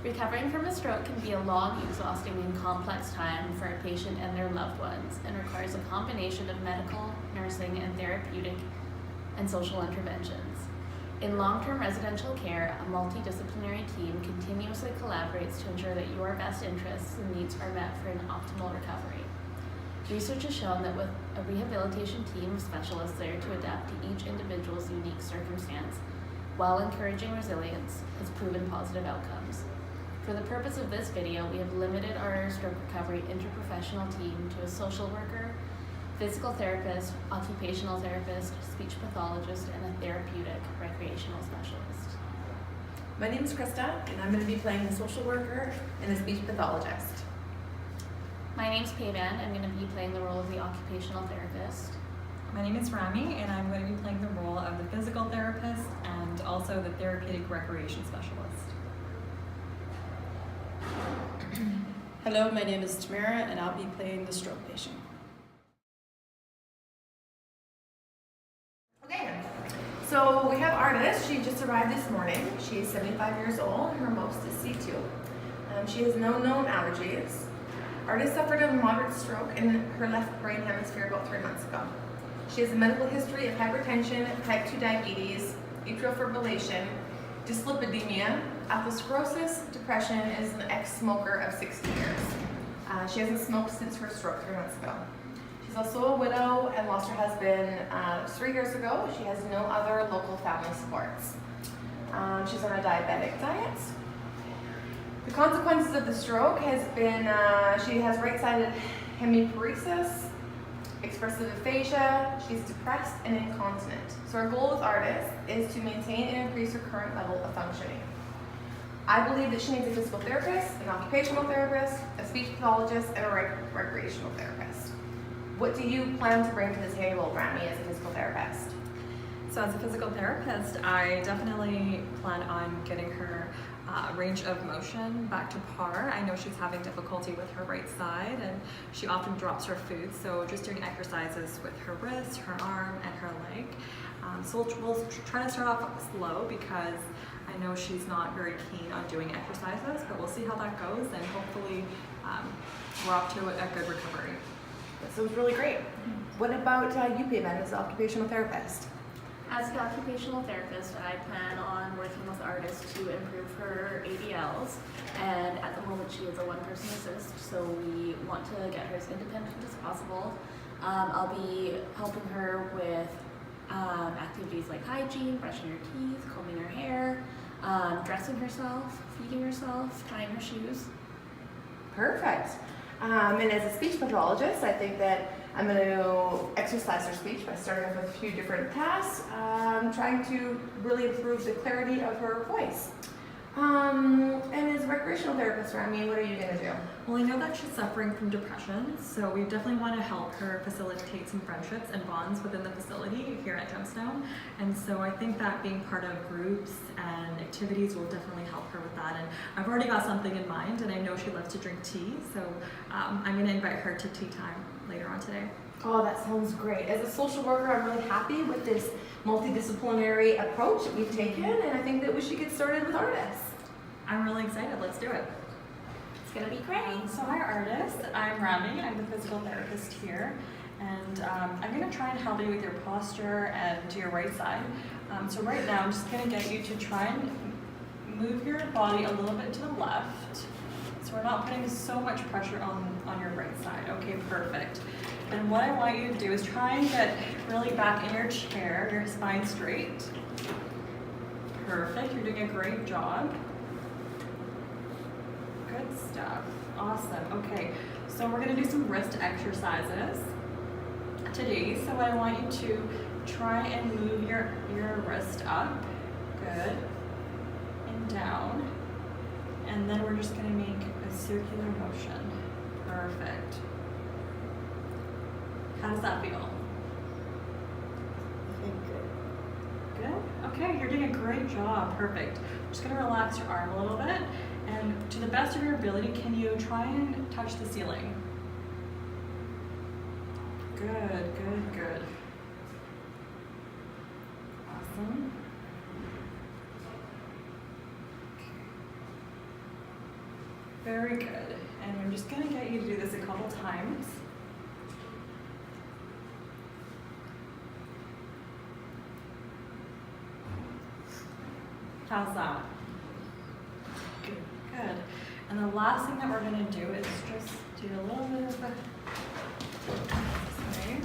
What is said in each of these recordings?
Recovering from a stroke can be a long, exhausting, and complex time for a patient and their loved ones, and requires a combination of medical, nursing, and therapeutic and social interventions. In long-term residential care, a multidisciplinary team continuously collaborates to ensure that your best interests and needs are met for an optimal recovery. Research has shown that with a rehabilitation team of specialists there to adapt to each individual's unique circumstance, while encouraging resilience, has proven positive outcomes. For the purpose of this video, we have limited our stroke recovery interprofessional team to a social worker, physical therapist, occupational therapist, speech pathologist, and a therapeutic recreational specialist. My name is Krista, and I'm going to be playing the social worker and the speech pathologist. My name's Payvan. I'm going to be playing the role of the occupational therapist. My name is Rami, and I'm going to be playing the role of the physical therapist and also the therapeutic recreation specialist. Hello, my name is Tamara, and I'll be playing the stroke patient. Okay, so we have Artis. She just arrived this morning. She's 75 years old. Her most is C2. She has no known allergies. Artis suffered a moderate stroke in her left brain hemisphere about 3 months ago. She has a medical history of hypertension, type 2 diabetes, atrial fibrillation, dyslipidemia, atherosclerosis, depression, and is an ex-smoker of 60 years. She hasn't smoked since her stroke 3 months ago. She's also a widow and lost her husband 3 years ago. She has no other local family supports. She's on a diabetic diet. The consequences of the stroke has been, she has right-sided hemiparesis, expressive aphasia, she's depressed and incontinent. So our goal with Artis is to maintain and increase her current level of functioning. I believe that she needs a physical therapist, an occupational therapist, a speech pathologist, and a recreational therapist. What do you plan to bring to the table, Rami, as a physical therapist? So as a physical therapist, I definitely plan on getting her range of motion back to par. I know she's having difficulty with her right side and she often drops her food, so just doing exercises with her wrist, her arm, and her leg. So we'll try to start off slow because I know she's not very keen on doing exercises, but we'll see how that goes, and hopefully we're off to a good recovery. That sounds really great. What about you, Payvan, as an occupational therapist? As the occupational therapist, I plan on working with Artis to improve her ADLs, and at the moment she is a one-person assist, so we want to get her as independent as possible. I'll be helping her with activities like hygiene, brushing her teeth, combing her hair, dressing herself, feeding herself, tying her shoes. Perfect. And as a speech pathologist, I think that I'm going to exercise her speech by starting off with a few different tasks, trying to really improve the clarity of her voice. And as a recreational therapist, Rami, what are you going to do? Well, I know that she's suffering from depression, so we definitely want to help her facilitate some friendships and bonds within the facility here at Johnston. And so I think that being part of groups and activities will definitely help her with that. And I've already got something in mind, and I know she loves to drink tea, so I'm going to invite her to tea time later on today. Oh, that sounds great. As a social worker, I'm really happy with this multidisciplinary approach that we've taken, and I think that we should get started with Artis. I'm really excited. Let's do it. It's gonna be great. So hi, Artis. I'm Rami. I'm the physical therapist here, and I'm going to try and help you with your posture and to your right side. So right now, I'm just going to get you to try and move your body a little bit to the left. So we're not putting so much pressure on your right side. Okay, perfect. And what I want you to do is try and get really back in your chair, your spine straight. Perfect. You're doing a great job. Good stuff. Awesome. Okay, so we're going to do some wrist exercises today. So I want you to try and move your wrist up. Good. And down. And then we're just going to make a circular motion. Perfect. How does that feel? I think good. Good? Okay, you're doing a great job. Perfect. Just going to relax your arm a little bit. And to the best of your ability, can you try and touch the ceiling? Good, good, good. Awesome. Very good. And I'm just gonna get you to do this a couple times. How's that? Good. Good. And the last thing that we're gonna do is just do a little bit of a this way.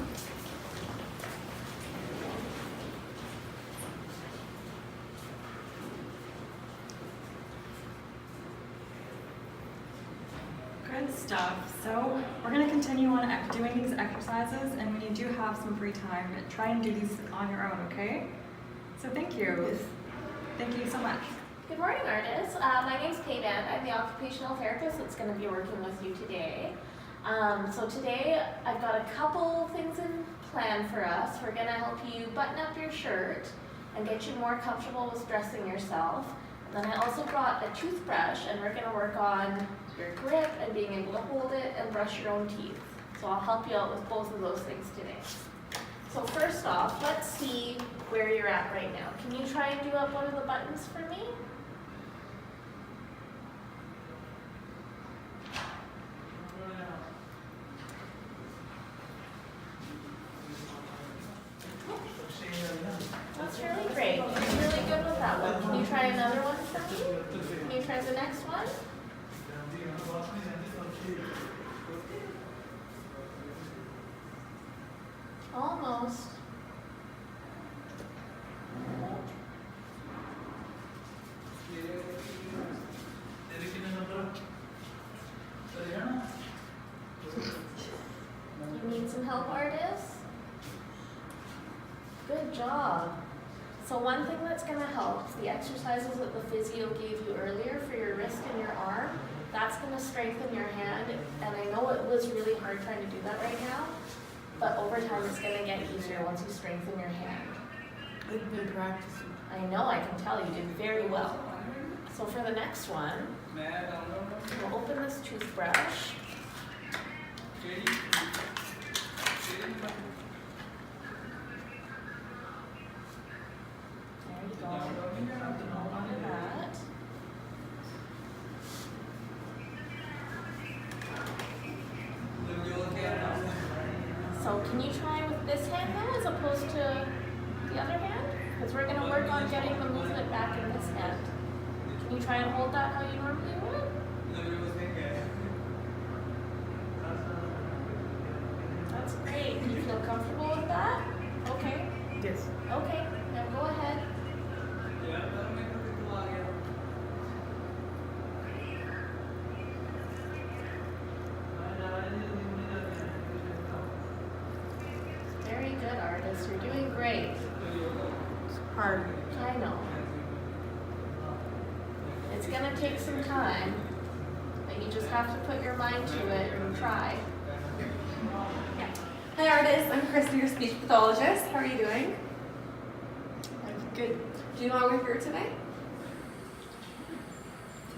Good stuff. So we're going to continue on doing these exercises, and when you do have some free time, try and do these on your own, okay? So thank you. Yes. Thank you so much. Good morning, artists. My name's Payvan. I'm the occupational therapist that's going to be working with you today. So today I've got a couple things in plan for us. We're going to help you button up your shirt and get you more comfortable with dressing yourself. And then I also brought a toothbrush, and we're going to work on your grip and being able to hold it and brush your own teeth. So I'll help you out with both of those things today. So first off, let's see where you're at right now. Can you try and do up one of the buttons for me? That's really great. You're really good with that one. Can you try another one for me? Can you try the next one? Almost. You need some help, artists? Good job. So one thing that's going to help is the exercises that the physio gave you earlier for your wrist and your arm. That's going to strengthen your hand, and I know it was really hard trying to do that right now, but over time it's going to get easier once you strengthen your hand. I've been practicing. I know, I can tell you did very well. So for the next one, we'll open this toothbrush. There you go. Hold on to that. So can you try with this hand though, as opposed to the other hand? Because we're going to work on getting the movement back in this hand. Can you try and hold that how you normally would? That's great. Do you feel comfortable with that? Okay. Yes. Okay, now go ahead. Very good, artist. You're doing great. It's hard. I know. It's gonna take some time, but you just have to put your mind to it and try. Hi artists, I'm Christy, your speech pathologist. How are you doing? I'm good. Do you know why we're here today?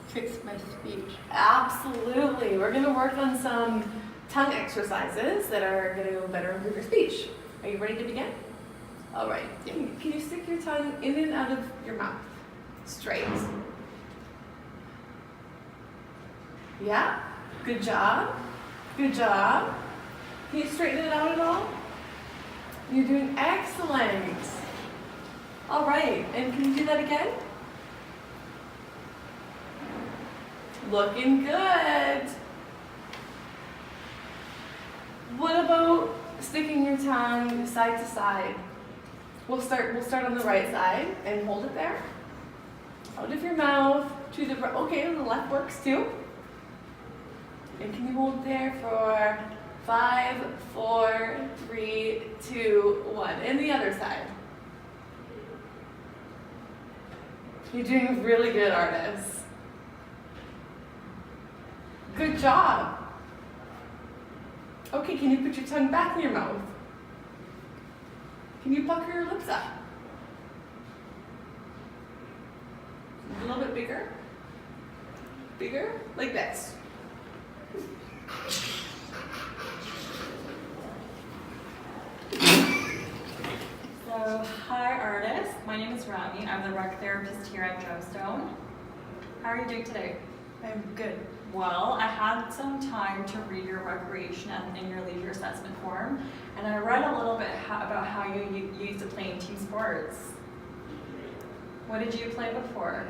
Fix my speech. Absolutely. We're going to work on some tongue exercises that are going to better improve your speech. Are you ready to begin? All right. Can you stick your tongue in and out of your mouth? Straight. Yeah? Good job. Good job. Can you straighten it out at all? You're doing excellent. All right. And can you do that again? Looking good. What about sticking your tongue side to side? We'll start on the right side and hold it there. Out of your mouth to the right. Okay, the left works too. And can you hold there for 5, 4, 3, 2, 1. And the other side. You're doing really good, artists. Good job. Okay, can you put your tongue back in your mouth? Can you pucker your lips up? A little bit bigger. Bigger? Like this. So, hi artists. My name is Rami. I'm the rec therapist here at Johnston. How are you doing today? I'm good. Well, I had some time to read your recreation and your leisure assessment form, and I read a little bit about how you used to play in team sports. What did you play before?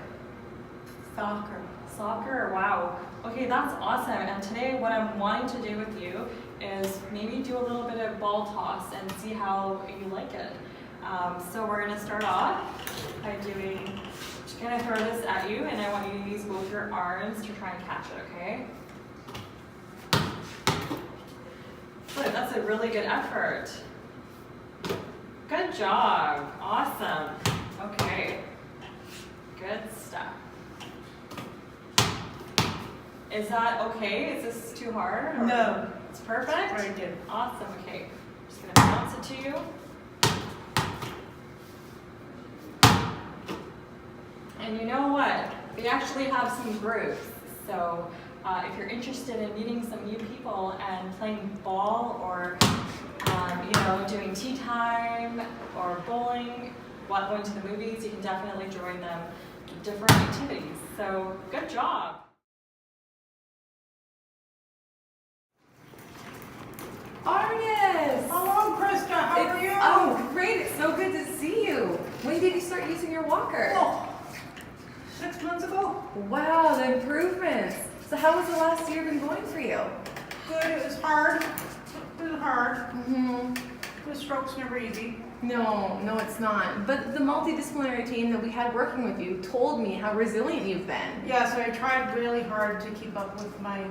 Soccer. Soccer, wow. Okay, that's awesome. And today what I'm wanting to do with you is maybe do a little bit of ball toss and see how you like it. So we're gonna start off by doing, just gonna throw this at you, and I want you to use both your arms to try and catch it, okay? Good, that's a really good effort. Good job, awesome. Okay, good stuff. Is that okay? Is this too hard? Or- No. It's perfect? Very good. Awesome, okay. Just gonna bounce it to you. And you know what? We actually have some groups. So if you're interested in meeting some new people and playing ball or doing tea time or bowling, while going to the movies, you can definitely join them in different activities. So good job. Artist! Hello, Krista. How are you? Oh, great. It's so good to see you. When did you start using your walker? Oh, 6 months ago. Wow, the improvements. So how has the last year been going for you? Good. It was hard. It was hard. Mm-hmm. The stroke's never easy. No, it's not. But the multidisciplinary team that we had working with you told me how resilient you've been. Yeah, so I tried really hard to keep up with my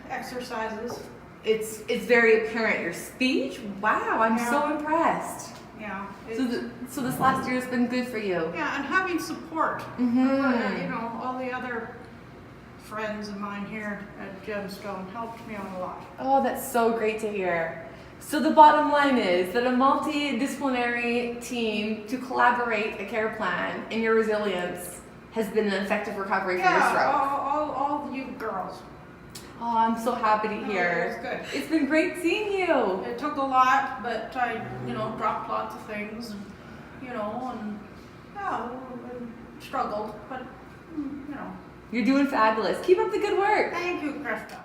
exercises. It's very apparent. Your speech? Wow, I'm Yeah. so impressed. Yeah. So this last year has been good for you. Yeah, and having support. Mm-hmm. All the other friends of mine here at Johnston helped me out a lot. Oh, that's so great to hear. So the bottom line is that a multidisciplinary team to collaborate a care plan and your resilience has been an effective recovery for your stroke. all you girls. Oh, I'm so happy to hear. It was good. It's been great seeing you. It took a lot, but I, dropped lots of things, and struggled, but, You're doing fabulous. Keep up the good work. Thank you, Krista.